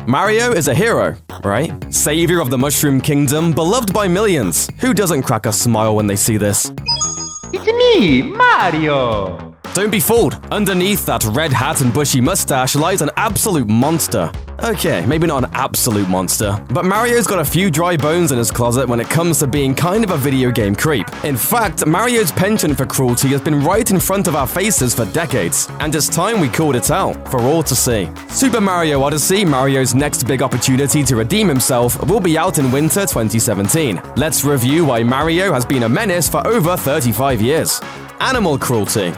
Mario is a hero, right? Savior of the Mushroom Kingdom, beloved by millions. Who doesn't crack a smile when they see this? It's me, Mario! Don't be fooled. Underneath that red hat and bushy mustache lies an absolute monster. Okay, maybe not an absolute monster, but Mario's got a few dry bones in his closet when it comes to being kind of a video game creep. In fact, Mario's penchant for cruelty has been right in front of our faces for decades, and it's time we called it out for all to see. Super Mario Odyssey, Mario's next big opportunity to redeem himself, will be out in winter 2017. Let's review why Mario has been a menace for over 35 years. Animal cruelty.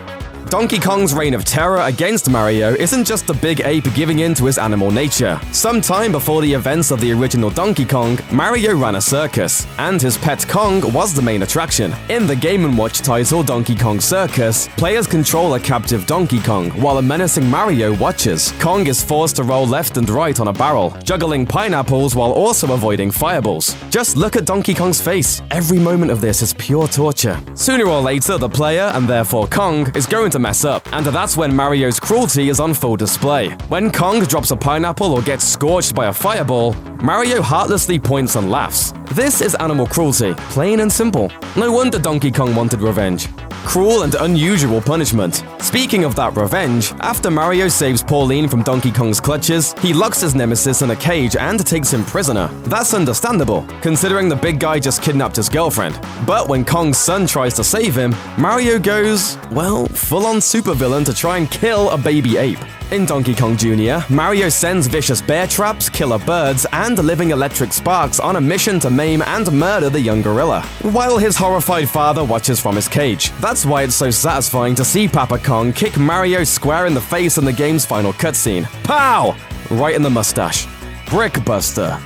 Donkey Kong's reign of terror against Mario isn't just the big ape giving in to his animal nature. Sometime before the events of the original Donkey Kong, Mario ran a circus, and his pet Kong was the main attraction. In the Game & Watch title Donkey Kong Circus, players control a captive Donkey Kong, while a menacing Mario watches. Kong is forced to roll left and right on a barrel, juggling pineapples while also avoiding fireballs. Just look at Donkey Kong's face. Every moment of this is pure torture. Sooner or later, the player, and therefore Kong, is going to mess up, and that's when Mario's cruelty is on full display. When Kong drops a pineapple or gets scorched by a fireball, Mario heartlessly points and laughs. This is animal cruelty, plain and simple. No wonder Donkey Kong wanted revenge. Cruel and unusual punishment. Speaking of that revenge, after Mario saves Pauline from Donkey Kong's clutches, he locks his nemesis in a cage and takes him prisoner. That's understandable, considering the big guy just kidnapped his girlfriend. But when Kong's son tries to save him, Mario goes, well, full-on supervillain to try and kill a baby ape. In Donkey Kong Jr., Mario sends vicious bear traps, killer birds, and living electric sparks on a mission to maim and murder the young gorilla, while his horrified father watches from his cage. That's why it's so satisfying to see Papa Kong kick Mario square in the face in the game's final cutscene. Pow! Right in the mustache. Brickbuster.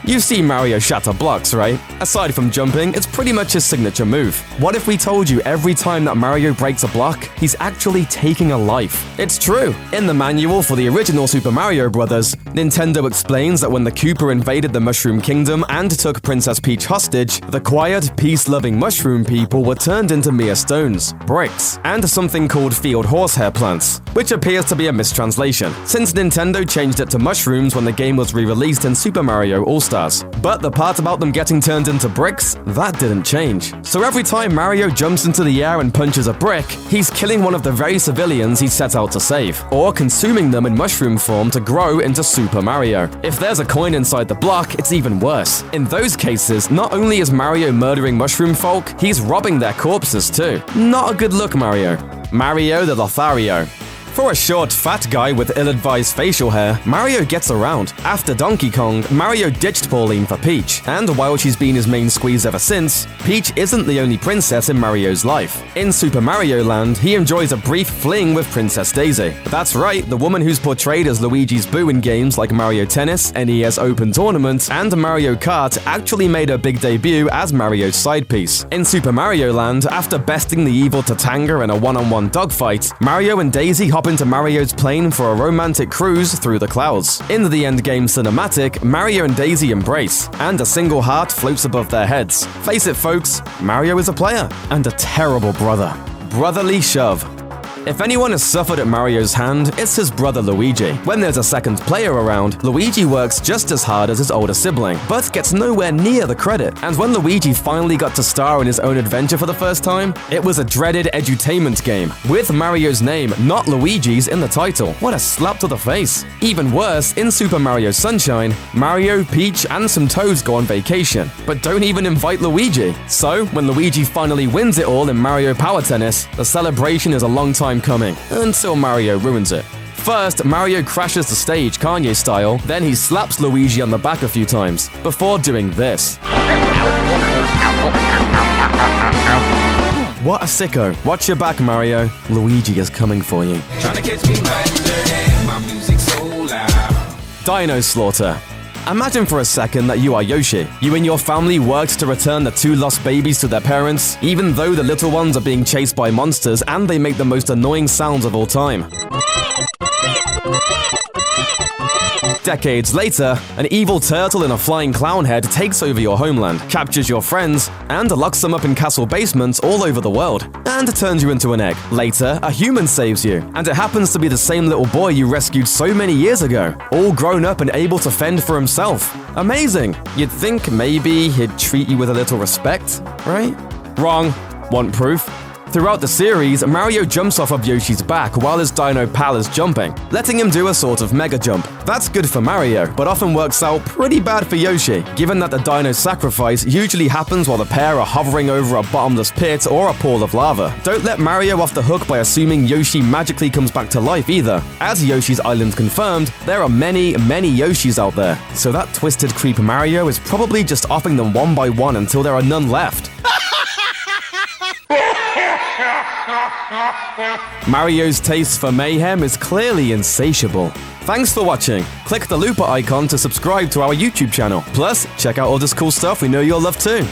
You see Mario shatter blocks, right? Aside from jumping, it's pretty much his signature move. What if we told you every time that Mario breaks a block, he's actually taking a life? It's true. In the manual for the original Super Mario Bros., Nintendo explains that when the Koopa invaded the Mushroom Kingdom and took Princess Peach hostage, the quiet, peace-loving mushroom people were turned into mere stones, bricks, and something called field horsehair plants, which appears to be a mistranslation, since Nintendo changed it to mushrooms when the game was re-released in Super Mario All-Stars. But the part about them getting turned into bricks, that didn't change. So every time Mario jumps into the air and punches a brick, he's killing one of the very civilians he set out to save, or consuming them in mushroom form to grow into Super Mario. If there's a coin inside the block, it's even worse. In those cases, not only is Mario murdering mushroom folk, he's robbing their corpses too. Not a good look, Mario. Mario the Lothario. For a short, fat guy with ill-advised facial hair, Mario gets around. After Donkey Kong, Mario ditched Pauline for Peach, and while she's been his main squeeze ever since, Peach isn't the only princess in Mario's life. In Super Mario Land, he enjoys a brief fling with Princess Daisy. That's right, the woman who's portrayed as Luigi's boo in games like Mario Tennis, NES Open Tournament, and Mario Kart actually made her big debut as Mario's side piece. In Super Mario Land, after besting the evil Tatanga in a one-on-one dogfight, Mario and Daisy hop into Mario's plane for a romantic cruise through the clouds. In the endgame cinematic, Mario and Daisy embrace, and a single heart floats above their heads. Face it, folks, Mario is a player, and a terrible brother. Brotherly shove. If anyone has suffered at Mario's hand, it's his brother Luigi. When there's a second player around, Luigi works just as hard as his older sibling, but gets nowhere near the credit. And when Luigi finally got to star in his own adventure for the first time, it was a dreaded edutainment game, with Mario's name, not Luigi's, in the title. What a slap to the face. Even worse, in Super Mario Sunshine, Mario, Peach, and some Toads go on vacation, but don't even invite Luigi. So, when Luigi finally wins it all in Mario Power Tennis, the celebration is a long time coming, until Mario ruins it. First, Mario crashes the stage Kanye style, then he slaps Luigi on the back a few times, before doing this. What a sicko. Watch your back, Mario. Luigi is coming for you. Dino-slaughter. Imagine for a second that you are Yoshi. You and your family worked to return the two lost babies to their parents, even though the little ones are being chased by monsters and they make the most annoying sounds of all time. Decades later, an evil turtle in a flying clown head takes over your homeland, captures your friends, and locks them up in castle basements all over the world, and turns you into an egg. Later, a human saves you, and it happens to be the same little boy you rescued so many years ago, all grown up and able to fend for himself. Amazing! You'd think maybe he'd treat you with a little respect, right? Wrong. Want proof? Throughout the series, Mario jumps off of Yoshi's back while his dino pal is jumping, letting him do a sort of mega jump. That's good for Mario, but often works out pretty bad for Yoshi, given that the dino sacrifice usually happens while the pair are hovering over a bottomless pit or a pool of lava. Don't let Mario off the hook by assuming Yoshi magically comes back to life either. As Yoshi's Island confirmed, there are many Yoshis out there, so that twisted creep Mario is probably just offing them one by one until there are none left. Mario's taste for mayhem is clearly insatiable. Thanks for watching. Click the looper icon to subscribe to our YouTube channel. Plus, check out all this cool stuff we know you'll love too.